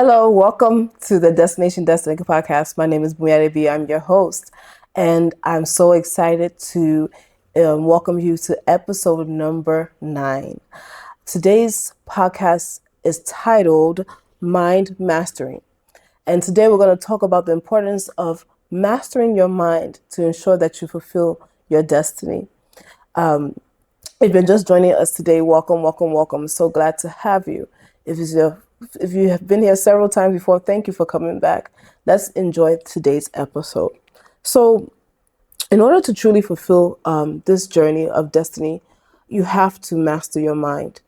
Hello, welcome to the Destination Destiny podcast. My name is Bunmi Adebiyi. I'm your host, and I'm so excited to welcome you to episode number 9. Today's podcast is titled Mind Mastering, and today we're going to talk about the importance of mastering your mind to ensure that you fulfill your destiny. If you're just joining us today, welcome, welcome, welcome. I'm so glad to have you. If you have been here several times before, thank you for coming back. Let's enjoy today's episode. So, in order to truly fulfill this journey of destiny, you have to master your mind.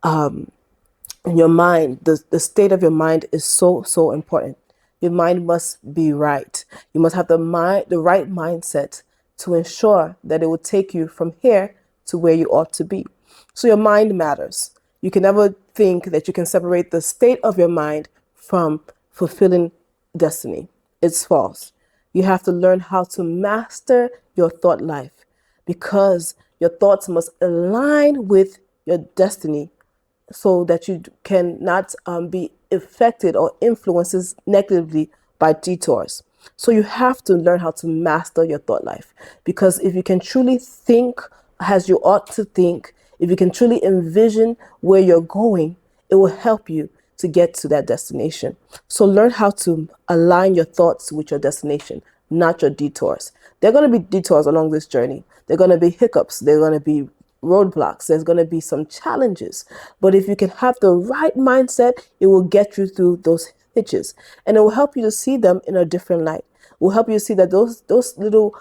Your mind, the state of your mind is so important. Your mind must be right. You must have the right mindset to ensure that it will take you from here to where you ought to be. So your mind matters. You can never think that you can separate the state of your mind from fulfilling destiny. It's false. You have to learn how to master your thought life because your thoughts must align with your destiny so that you cannot be affected or influences negatively by detours. So you have to learn how to master your thought life, because if you can truly think as you ought to think, if you can truly envision where you're going, it will help you to get to that destination. So learn how to align your thoughts with your destination, not your detours. There are going to be detours along this journey. There are going to be hiccups. There are going to be roadblocks. There's going to be some challenges. But if you can have the right mindset, it will get you through those hitches, and it will help you to see them in a different light. It will help you to see that those little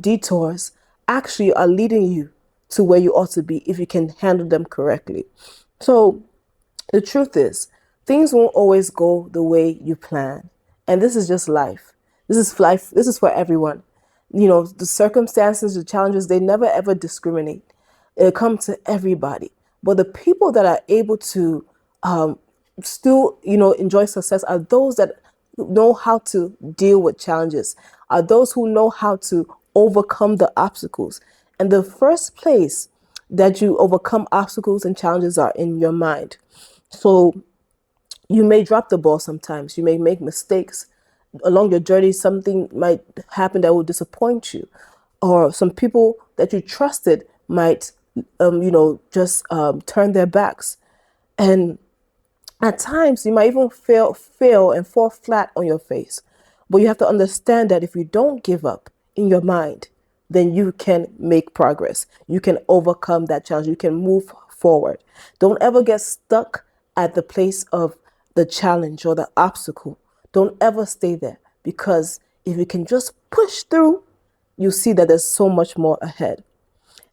detours actually are leading you to where you ought to be if you can handle them correctly. So the truth is, things won't always go the way you plan. And this is just life. This is life. This is for everyone. You know, the circumstances, the challenges, they never ever discriminate. It comes to everybody. But the people that are able to still, enjoy success are those that know how to deal with challenges, are those who know how to overcome the obstacles. And the first place that you overcome obstacles and challenges are in your mind. So you may drop the ball sometimes. You may make mistakes. Along your journey, something might happen that will disappoint you. Or some people that you trusted might, just turn their backs. And at times, you might even fail and fall flat on your face. But you have to understand that if you don't give up in your mind, then you can make progress. You can overcome that challenge. You can move forward. Don't ever get stuck at the place of the challenge or the obstacle. Don't ever stay there, because if you can just push through, you see that there's so much more ahead.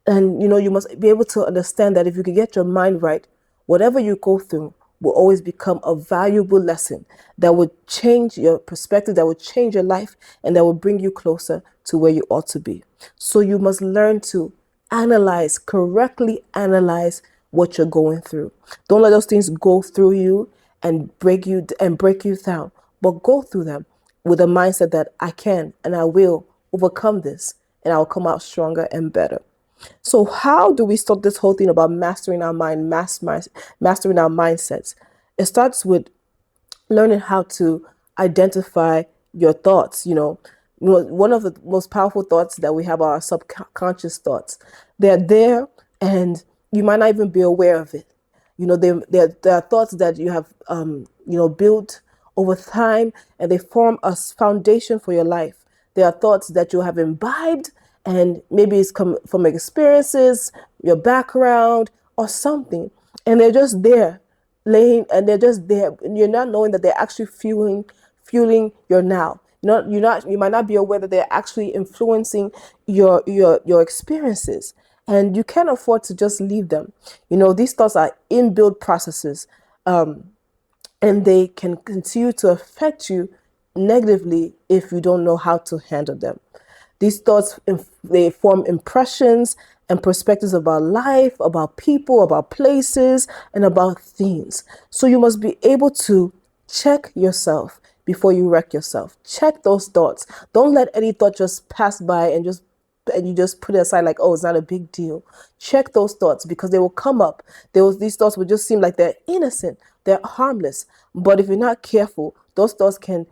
And you must be able to understand that if you can get your mind right, whatever you go through will always become a valuable lesson that would change your perspective, that would change your life, and that will bring you closer to where you ought to be. So you must learn to correctly analyze what you're going through. Don't let those things go through you and break you down, but go through them with a mindset that I can and I will overcome this, and I'll come out stronger and better. So how do we start this whole thing about mastering our mind, mastering our mindsets? It starts with learning how to identify your thoughts. One of the most powerful thoughts that we have are our subconscious thoughts. They're there, and you might not even be aware of it. There are thoughts that you have, built over time, and they form a foundation for your life. There are thoughts that you have imbibed, and maybe it's come from experiences, your background, or something, and they're just there, and they're just there. And you're not knowing that they're actually fueling your now. You might not be aware that they're actually influencing your experiences, and you can't afford to just leave them. These thoughts are inbuilt processes, and they can continue to affect you negatively if you don't know how to handle them. These thoughts, they form impressions and perspectives about life, about people, about places, and about things. So you must be able to check yourself before you wreck yourself. Check those thoughts. Don't let any thought just pass by and just and you just put it aside like, oh, it's not a big deal. Check those thoughts because they will come up. These thoughts will just seem like they're innocent, they're harmless. But if you're not careful, those thoughts can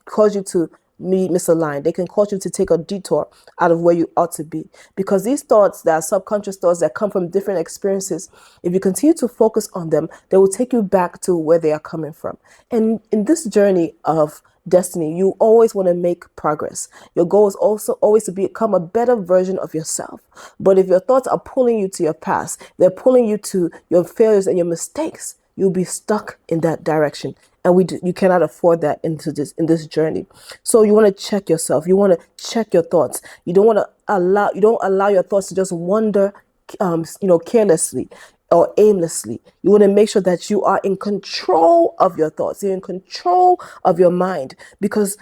cause you to be misaligned. They can cause you to take a detour out of where you ought to be. Because these thoughts, that are subconscious thoughts that come from different experiences, if you continue to focus on them, they will take you back to where they are coming from. And in this journey of destiny, you always want to make progress. Your goal is also always to become a better version of yourself. But if your thoughts are pulling you to your past, they're pulling you to your failures and your mistakes, you'll be stuck in that direction. And you cannot afford that in this journey. So you want to check yourself. You want to check your thoughts. You don't allow your thoughts to just wander, carelessly or aimlessly. You want to make sure that you are in control of your thoughts. You're in control of your mind because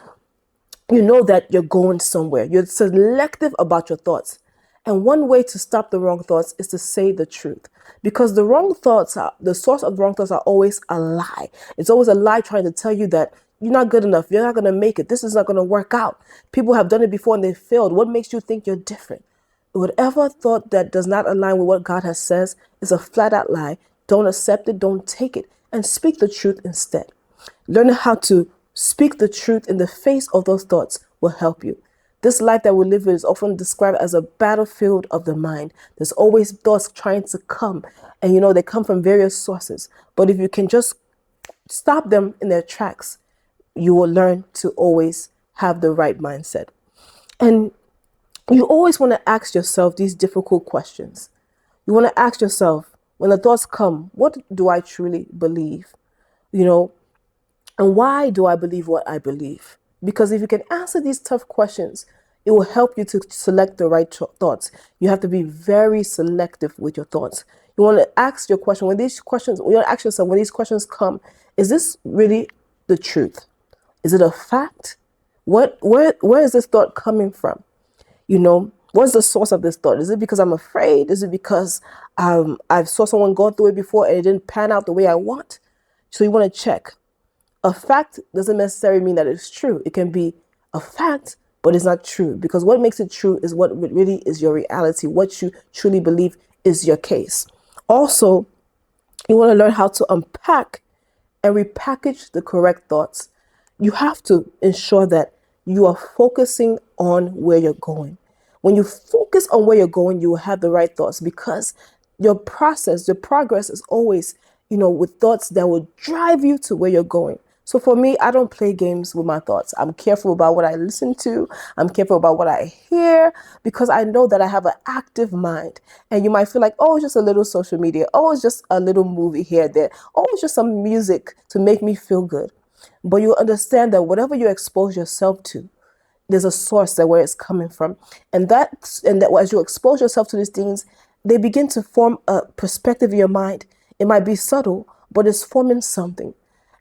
you know that you're going somewhere. You're selective about your thoughts. And one way to stop the wrong thoughts is to say the truth. Because the source of the wrong thoughts are always a lie. It's always a lie trying to tell you that you're not good enough. You're not going to make it. This is not going to work out. People have done it before and they failed. What makes you think you're different? Whatever thought that does not align with what God has says is a flat out lie. Don't accept it. Don't take it. And speak the truth instead. Learning how to speak the truth in the face of those thoughts will help you. This life that we live in is often described as a battlefield of the mind. There's always thoughts trying to come, and they come from various sources. But if you can just stop them in their tracks, you will learn to always have the right mindset. And you always want to ask yourself these difficult questions. You want to ask yourself, when the thoughts come, what do I truly believe? And why do I believe what I believe? Because if you can answer these tough questions, it will help you to select the right thoughts. You have to be very selective with your thoughts. You want to ask your question you want to ask yourself when these questions come, is this really the truth? Is it a fact? Where is this thought coming from? What's the source of this thought? Is it because I'm afraid? Is it because I saw someone go through it before and it didn't pan out the way I want? So you want to check. A fact doesn't necessarily mean that it's true. It can be a fact, but it's not true. Because what makes it true is what really is your reality. What you truly believe is your case. Also, you want to learn how to unpack and repackage the correct thoughts. You have to ensure that you are focusing on where you're going. When you focus on where you're going, you will have the right thoughts because your progress is always, with thoughts that will drive you to where you're going. So for me, I don't play games with my thoughts. I'm careful about what I listen to. I'm careful about what I hear because I know that I have an active mind. And you might feel like, oh, it's just a little social media. Oh, it's just a little movie here, there. Oh, it's just some music to make me feel good. But you understand that whatever you expose yourself to, there's a source that where it's coming from. And that as you expose yourself to these things, they begin to form a perspective in your mind. It might be subtle, but it's forming something.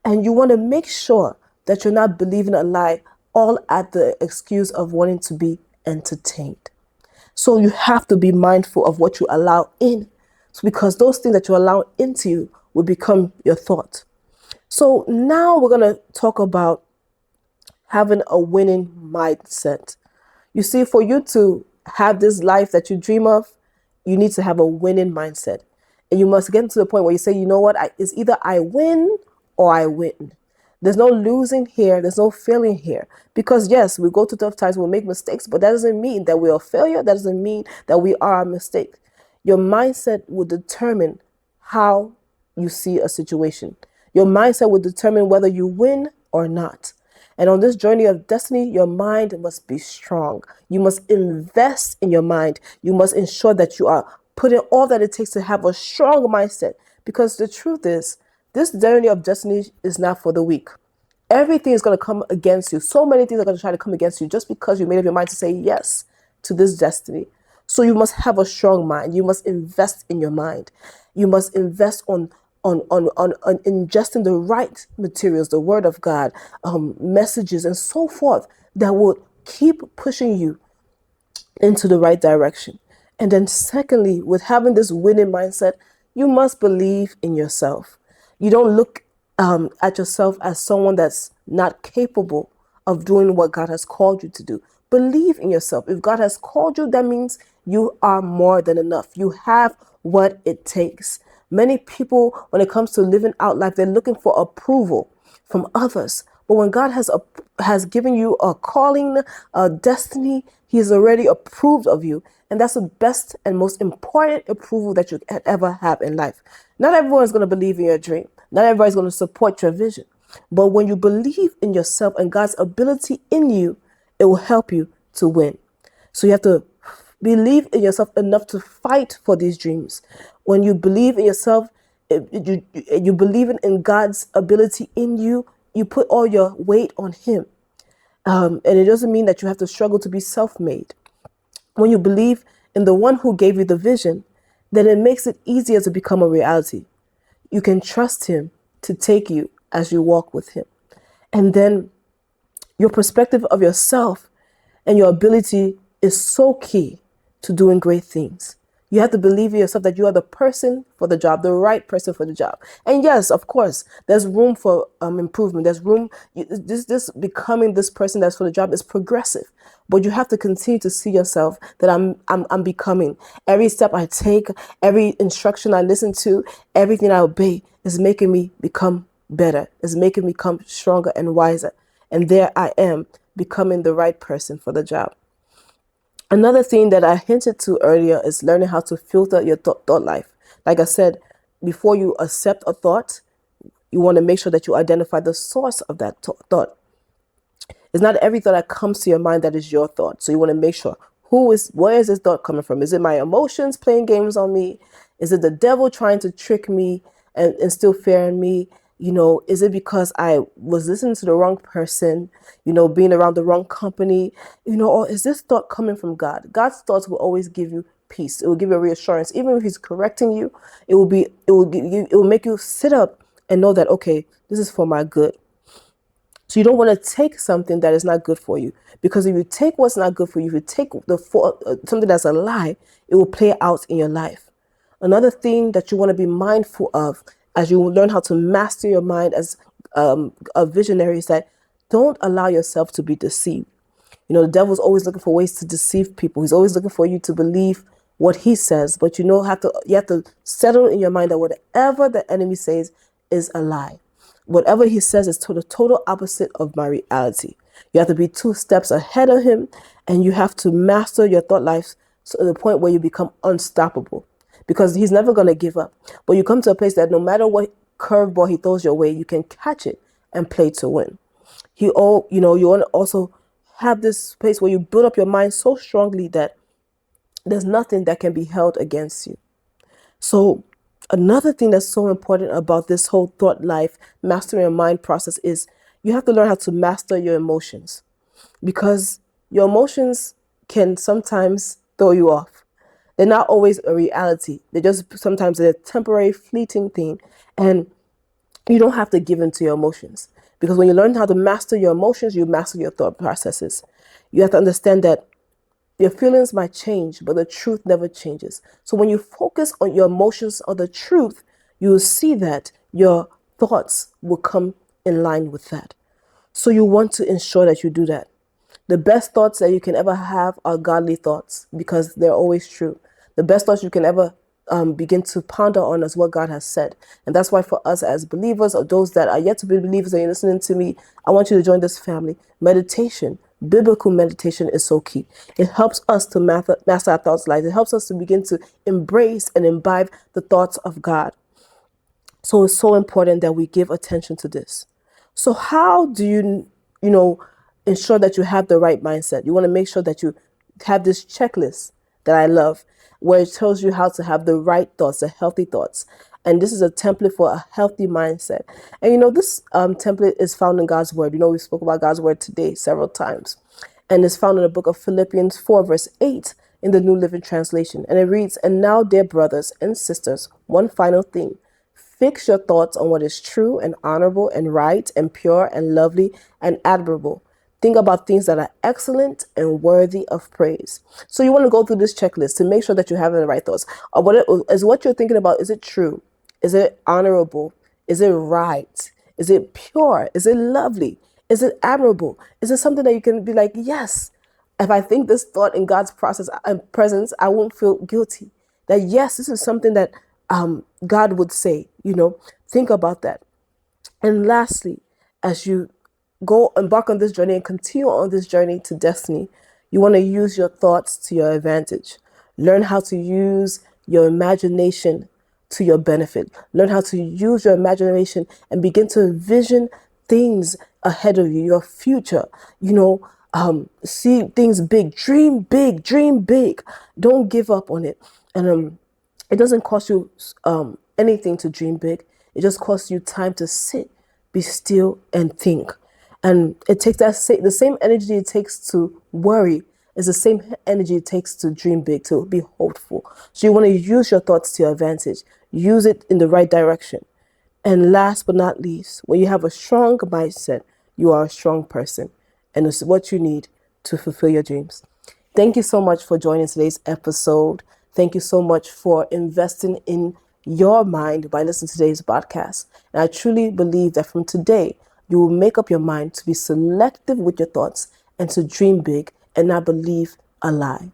And you want to make sure that you're not believing a lie all at the excuse of wanting to be entertained. So you have to be mindful of what you allow in, because those things that you allow into you will become your thought. So now we're going to talk about having a winning mindset. You see, for you to have this life that you dream of, you need to have a winning mindset. And you must get to the point where you say, you know what, it's either I win or I win. There's no losing here. There's no failing here. Because yes, we go through tough times, we'll make mistakes, but that doesn't mean that we're a failure. That doesn't mean that we are a mistake. Your mindset will determine how you see a situation. Your mindset will determine whether you win or not. And on this journey of destiny, your mind must be strong. You must invest in your mind. You must ensure that you are putting all that it takes to have a strong mindset. Because the truth is, this journey of destiny is not for the weak. Everything is going to come against you. So many things are going to try to come against you just because you made up your mind to say yes to this destiny. So you must have a strong mind. You must invest in your mind. You must invest on ingesting the right materials, the word of God, messages and so forth that will keep pushing you into the right direction. And then secondly, with having this winning mindset, you must believe in yourself. You don't look at yourself as someone that's not capable of doing what God has called you to do, believe in yourself. If God has called you, that means you are more than enough. You have what it takes. Many people, when it comes to living out life, they're looking for approval from others. But when God has given you a calling, a destiny, He has already approved of you. And that's the best and most important approval that you can ever have in life. Not everyone is going to believe in your dream. Not everybody's going to support your vision. But when you believe in yourself and God's ability in you, it will help you to win. So you have to believe in yourself enough to fight for these dreams. When you believe in yourself, you believe in God's ability in you, you put all your weight on Him. And it doesn't mean that you have to struggle to be self-made. When you believe in the one who gave you the vision, then it makes it easier to become a reality. You can trust Him to take you as you walk with Him. And then your perspective of yourself and your ability is so key to doing great things. You have to believe in yourself that you are the person for the job, the right person for the job. And yes, of course, there's room for improvement. There's room. This becoming this person that's for the job is progressive. But you have to continue to see yourself that I'm becoming. Every step I take, every instruction I listen to, everything I obey is making me become better. Is making me become stronger and wiser. And there I am, becoming the right person for the job. Another thing that I hinted to earlier is learning how to filter your thought life. Like I said, before you accept a thought, you want to make sure that you identify the source of that thought. It's not every thought that comes to your mind that is your thought. So you want to make sure where is this thought coming from? Is it my emotions playing games on me? Is it the devil trying to trick me and instill fear in me? Is it because I was listening to the wrong person, being around the wrong company, or is this thought coming from God? God's thoughts will always give you peace. It will give you a reassurance. Even if He's correcting you, it will make you sit up and know that, okay, this is for my good. So you don't want to take something that is not good for you, because if you take what's not good for you, if you take something that's a lie, it will play out in your life. Another thing that you want to be mindful of as you learn how to master your mind as a visionary is that don't allow yourself to be deceived. The devil's always looking for ways to deceive people. He's always looking for you to believe what he says, but you have to settle in your mind that whatever the enemy says is a lie. Whatever he says is the total opposite of my reality. You have to be 2 steps ahead of him, and you have to master your thought life to the point where you become unstoppable, because he's never going to give up. But you come to a place that no matter what curveball he throws your way, you can catch it and play to win. You want to also have this space where you build up your mind so strongly that there's nothing that can be held against you. So another thing that's so important about this whole thought life, mastering your mind process, is you have to learn how to master your emotions, because your emotions can sometimes throw you off. They're not always a reality. They're just sometimes a temporary, fleeting thing. And you don't have to give in to your emotions, because when you learn how to master your emotions, you master your thought processes. You have to understand that your feelings might change, but the truth never changes. So when you focus on your emotions or the truth, you will see that your thoughts will come in line with that. So you want to ensure that you do that. The best thoughts that you can ever have are godly thoughts, because they're always true. The best thoughts you can ever begin to ponder on is what God has said. And that's why for us as believers, or those that are yet to be believers and you're listening to me, I want you to join this family. Meditation, biblical meditation, is so key. It helps us to master our thoughts life. It helps us to begin to embrace and imbibe the thoughts of God. So it's so important that we give attention to this. So how do you ensure that you have the right mindset? You want to make sure that you have this checklist that I love, where it tells you how to have the right thoughts, the healthy thoughts. And this is a template for a healthy mindset. And this template is found in God's word. We spoke about God's word today several times. And it's found in the book of Philippians 4, verse 8 in the New Living Translation. And it reads, "And now, dear brothers and sisters, one final thing. Fix your thoughts on what is true and honorable and right and pure and lovely and admirable. Think about things that are excellent and worthy of praise." So you want to go through this checklist to make sure that you have the right thoughts. Or what you're thinking about, is it true? Is it honorable? Is it right? Is it pure? Is it lovely? Is it admirable? Is it something that you can be like, yes, If I think this thought in God's process and presence, I won't feel guilty. That yes, this is something that God would say. Think about that. And lastly, as you go embark on this journey and continue on this journey to destiny, you want to use your thoughts to your advantage. Learn how to use your imagination to your benefit. Learn how to use your imagination and begin to envision things ahead of you, your future. See things big, dream big, dream big. Don't give up on it. And it doesn't cost you anything to dream big. It just costs you time to sit, be still, and think. And it takes the same energy it takes to worry is the same energy it takes to dream big, to be hopeful. So you want to use your thoughts to your advantage. Use it in the right direction. And last but not least, when you have a strong mindset, you are a strong person. And it's what you need to fulfill your dreams. Thank you so much for joining today's episode. Thank you so much for investing in your mind by listening to today's podcast. And I truly believe that from today, you will make up your mind to be selective with your thoughts and to dream big and not believe a lie.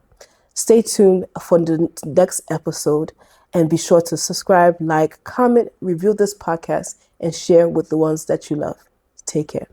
Stay tuned for the next episode and be sure to subscribe, like, comment, review this podcast, and share with the ones that you love. Take care.